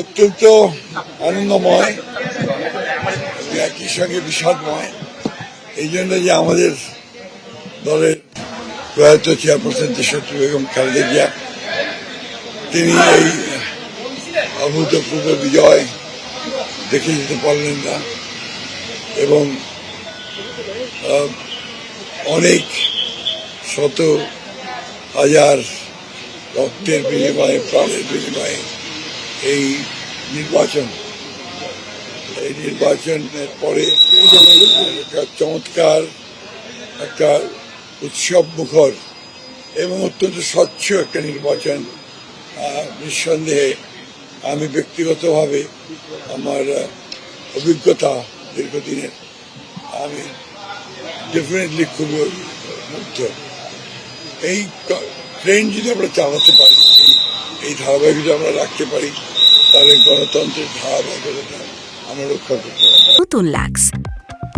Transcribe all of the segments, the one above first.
অত্যন্ত আনন্দময়, একই সঙ্গে বিষাদময়। এই জন্য যে আমাদের দলের প্রয়াত চেয়ারপারসন দেশনেত্রী বেগম খালেদা জিয়া তিনি এই অভূতপূর্ব বিজয় দেখে যেতে পারলেন না এবং অনেক শত হাজার রক্তের বিনিময়ে, প্রাণের বিনিময়ে এই নির্বাচনের পরে একটা চমৎকার একটা উৎসব মুখর এবং অত্যন্ত স্বচ্ছ একটা নির্বাচন। নিঃসন্দেহে আমি ব্যক্তিগতভাবে আমার অভিজ্ঞতা দীর্ঘদিনের, আমি ডেফিনেটলি খুবই মুগ্ধ। এই ট্রেন যদি আমরা চালাতে পারি, এই ধারাবাহিকতা আমরা রাখতে পারি, তাহলে গণতন্ত্রের ধারাবাহিকতা আমরা রক্ষা করতে পারি। নতুন লাক্স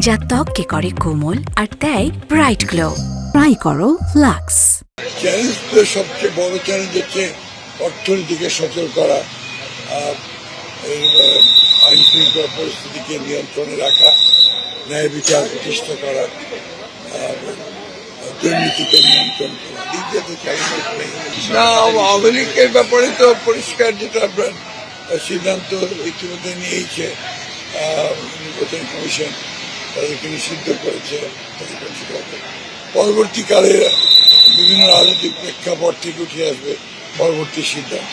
যা ত্বককে করে কোমল আর দেয় ব্রাইট গ্লো। ট্রাই করো লাক্স। চ্যালেঞ্জ, সবচেয়ে বড় চ্যালেঞ্জ হচ্ছে অর্থনীতিকে সচল করা, আইন শৃঙ্খলা পরিস্থিতিকে নিয়ন্ত্রণে রাখা, ন্যায় বিচার প্রতিষ্ঠা করা, দুর্নীতিকে নিয়ন্ত্রণ করা। দ্বিতীয়ত চ্যালেঞ্জ নেই না, আওয়ামী লীগের ব্যাপারে তো পরিষ্কার যেটা আপনার সিদ্ধান্ত ইতিমধ্যে নিয়েছে নির্বাচন কমিশন, তাদেরকে নিষিদ্ধ করেছে। পরবর্তীকালে বিভিন্ন রাজনৈতিক প্রেক্ষাপট থেকে উঠে আসবে পরবর্তী সিদ্ধান্ত।